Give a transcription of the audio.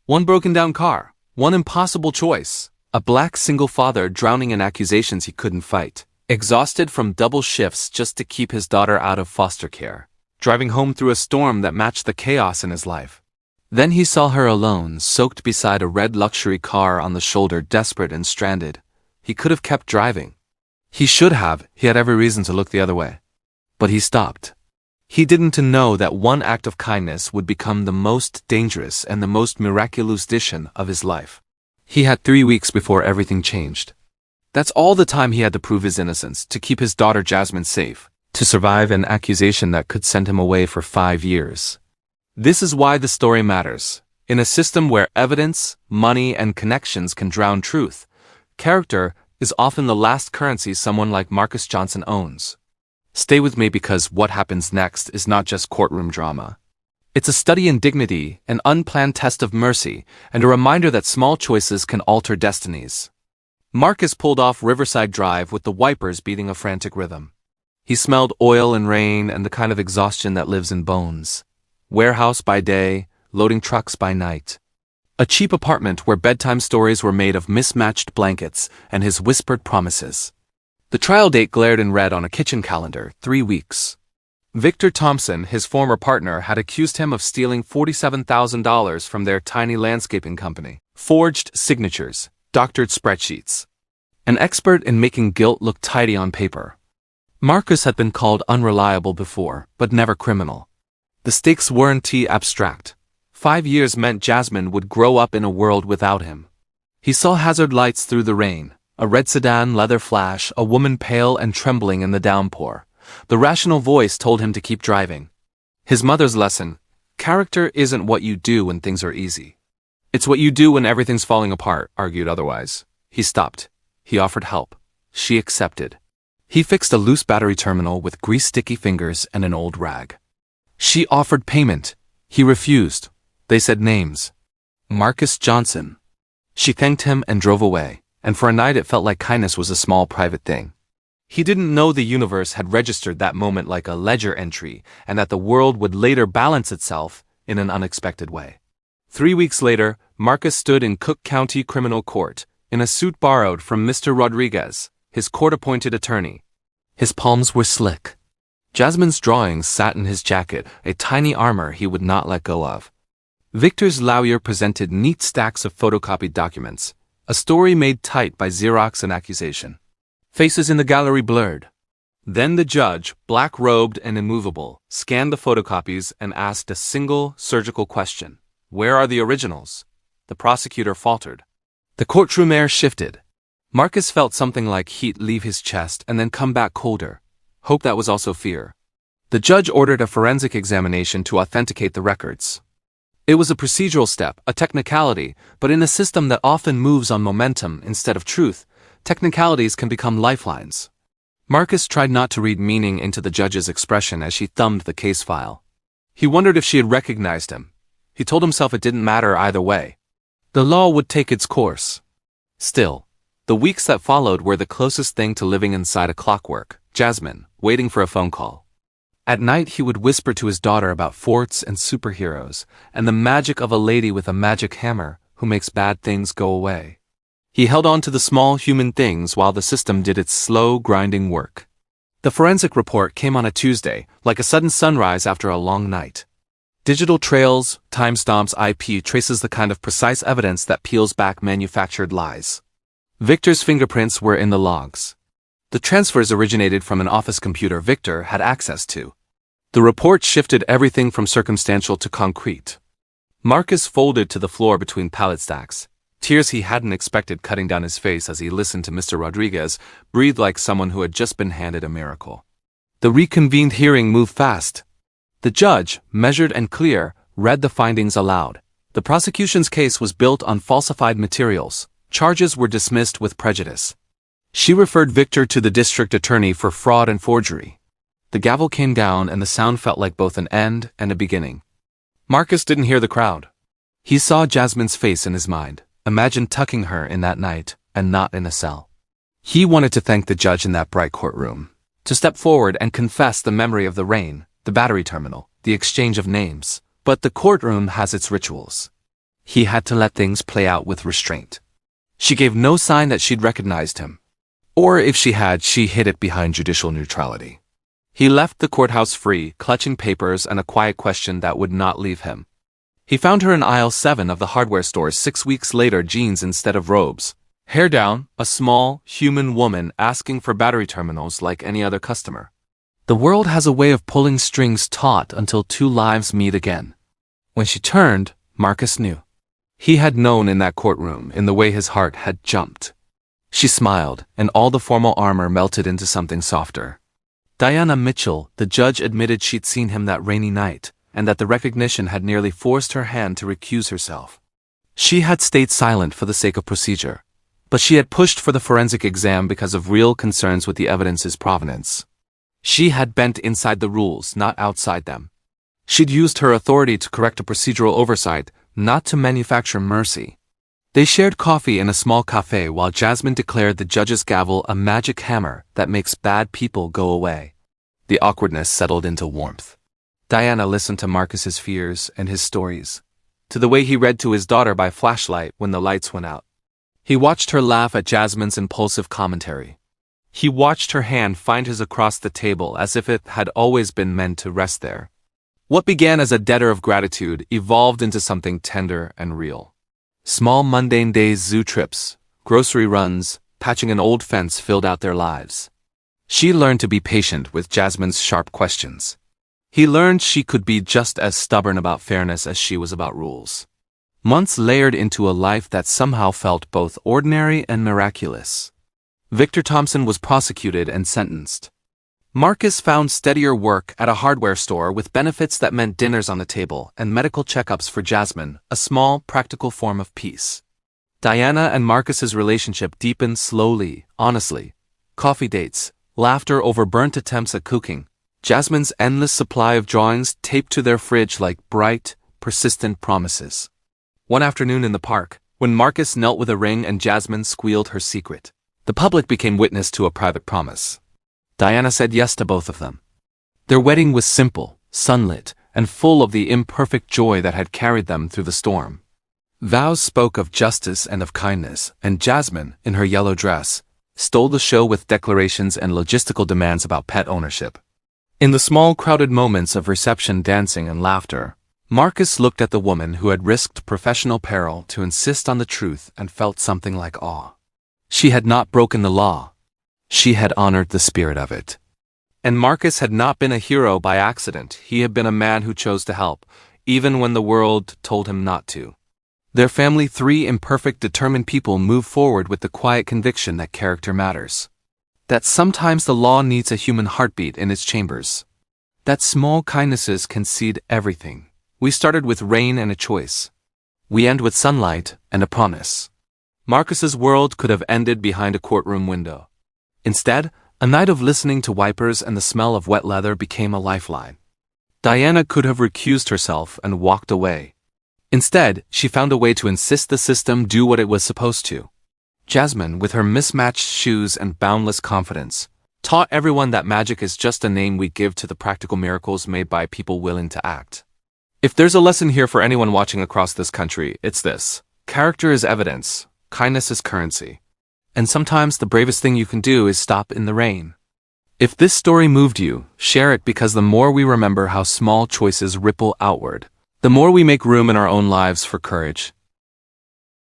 One broken down car, one impossible choice. A black single father drowning in accusations he couldn't fight. Exhausted from double shifts just to keep his daughter out of foster care. Driving home through a storm that matched the chaos in his life. Then he saw her alone, soaked beside a red luxury car on the shoulder, desperate and stranded. He could have kept driving. He should have, he had every reason to look the other way. But he stopped. He didn't know that one act of kindness would become the most dangerous and the most miraculous decision of his life. He had 3 weeks before everything changed. That's all the time he had to prove his innocence, to keep his daughter Jasmine safe, to survive an accusation that could send him away for 5 years. This is why the story matters. In a system where evidence, money, and connections can drown truth, character is often the last currency someone like Marcus Johnson owns. Stay with me, because what happens next is not just courtroom drama. It's a study in dignity, an unplanned test of mercy, and a reminder that small choices can alter destinies. Marcus pulled off Riverside Drive with the wipers beating a frantic rhythm. He smelled oil and rain and the kind of exhaustion that lives in bones. Warehouse by day, loading trucks by night. A cheap apartment where bedtime stories were made of mismatched blankets and his whispered promises. The trial date glared in red on a kitchen calendar, 3 weeks. Victor Thompson, his former partner, had accused him of stealing $47,000 from their tiny landscaping company. Forged signatures, doctored spreadsheets. An expert in making guilt look tidy on paper. Marcus had been called unreliable before, but never criminal. The stakes weren't too abstract. 5 years meant Jasmine would grow up in a world without him. He saw hazard lights through the rain. A red sedan, leather flash, a woman pale and trembling in the downpour. The rational voice told him to keep driving. His mother's lesson: character isn't what you do when things are easy. It's what you do when everything's falling apart, argued otherwise. He stopped. He offered help. She accepted. He fixed a loose battery terminal with grease-sticky fingers and an old rag. She offered payment. He refused. They said names. Marcus Johnson. She thanked him and drove away. And for a night it felt like kindness was a small private thing. He didn't know the universe had registered that moment like a ledger entry, and that the world would later balance itself in an unexpected way. 3 weeks later, Marcus stood in Cook County Criminal Court, in a suit borrowed from Mr. Rodriguez, his court-appointed attorney. His palms were slick. Jasmine's drawings sat in his jacket, a tiny armor he would not let go of. Victor's lawyer presented neat stacks of photocopied documents. A story made tight by Xerox and accusation. Faces in the gallery blurred. Then the judge, black-robed and immovable, scanned the photocopies and asked a single surgical question. Where are the originals? The prosecutor faltered. The courtroom air shifted. Marcus felt something like heat leave his chest and then come back colder. Hope that was also fear. The judge ordered a forensic examination to authenticate the records. It was a procedural step, a technicality, but in a system that often moves on momentum instead of truth, technicalities can become lifelines. Marcus tried not to read meaning into the judge's expression as she thumbed the case file. He wondered if she had recognized him. He told himself it didn't matter either way. The law would take its course. Still, the weeks that followed were the closest thing to living inside a clockwork, Jasmine, waiting for a phone call. At night he would whisper to his daughter about forts and superheroes, and the magic of a lady with a magic hammer who makes bad things go away. He held on to the small human things while the system did its slow, grinding work. The forensic report came on a Tuesday, like a sudden sunrise after a long night. Digital trails, timestamps, IP traces the kind of precise evidence that peels back manufactured lies. Victor's fingerprints were in the logs. The transfers originated from an office computer Victor had access to. The report shifted everything from circumstantial to concrete. Marcus folded to the floor between pallet stacks. Tears he hadn't expected cutting down his face as he listened to Mr. Rodriguez breathe like someone who had just been handed a miracle. The reconvened hearing moved fast. The judge, measured and clear, read the findings aloud. The prosecution's case was built on falsified materials. Charges were dismissed with prejudice. She referred Victor to the district attorney for fraud and forgery. The gavel came down and the sound felt like both an end and a beginning. Marcus didn't hear the crowd. He saw Jasmine's face in his mind. Imagine tucking her in that night and not in a cell. He wanted to thank the judge in that bright courtroom. To step forward and confess the memory of the rain, the battery terminal, the exchange of names. But the courtroom has its rituals. He had to let things play out with restraint. She gave no sign that she'd recognized him. Or if she had, she hid it behind judicial neutrality. He left the courthouse free, clutching papers and a quiet question that would not leave him. He found her in aisle 7 of the hardware store 6 weeks later, jeans instead of robes. Hair down, a small, human woman asking for battery terminals like any other customer. The world has a way of pulling strings taut until two lives meet again. When she turned, Marcus knew. He had known in that courtroom, in the way his heart had jumped. She smiled, and all the formal armor melted into something softer. Diana Mitchell, the judge, admitted she'd seen him that rainy night, and that the recognition had nearly forced her hand to recuse herself. She had stayed silent for the sake of procedure, but she had pushed for the forensic exam because of real concerns with the evidence's provenance. She had bent inside the rules, not outside them. She'd used her authority to correct a procedural oversight, not to manufacture mercy. They shared coffee in a small cafe while Jasmine declared the judge's gavel a magic hammer that makes bad people go away. The awkwardness settled into warmth. Diana listened to Marcus's fears and his stories, to the way he read to his daughter by flashlight when the lights went out. He watched her laugh at Jasmine's impulsive commentary. He watched her hand find his across the table as if it had always been meant to rest there. What began as a debtor of gratitude evolved into something tender and real. Small mundane days, zoo trips, grocery runs, patching an old fence filled out their lives. She learned to be patient with Jasmine's sharp questions. He learned she could be just as stubborn about fairness as she was about rules. Months layered into a life that somehow felt both ordinary and miraculous. Victor Thompson was prosecuted and sentenced. Marcus found steadier work at a hardware store with benefits that meant dinners on the table and medical checkups for Jasmine, a small, practical form of peace. Diana and Marcus's relationship deepened slowly, honestly. Coffee dates, laughter over burnt attempts at cooking, Jasmine's endless supply of drawings taped to their fridge like bright, persistent promises. One afternoon in the park, when Marcus knelt with a ring and Jasmine squealed her secret, the public became witness to a private promise. Diana said yes to both of them. Their wedding was simple, sunlit, and full of the imperfect joy that had carried them through the storm. Vows spoke of justice and of kindness, and Jasmine, in her yellow dress, stole the show with declarations and logistical demands about pet ownership. In the small crowded moments of reception, dancing, and laughter, Marcus looked at the woman who had risked professional peril to insist on the truth and felt something like awe. She had not broken the law. She had honored the spirit of it. And Marcus had not been a hero by accident. He had been a man who chose to help, even when the world told him not to. Their family, 3 imperfect, determined people, moved forward with the quiet conviction that character matters. That sometimes the law needs a human heartbeat in its chambers. That small kindnesses can seed everything. We started with rain and a choice. We end with sunlight and a promise. Marcus's world could have ended behind a courtroom window. Instead, a night of listening to wipers and the smell of wet leather became a lifeline. Diana could have recused herself and walked away. Instead, she found a way to insist the system do what it was supposed to. Jasmine, with her mismatched shoes and boundless confidence, taught everyone that magic is just a name we give to the practical miracles made by people willing to act. If there's a lesson here for anyone watching across this country, it's this. Character is evidence, kindness is currency. And sometimes the bravest thing you can do is stop in the rain. If this story moved you, share it, because the more we remember how small choices ripple outward, the more we make room in our own lives for courage.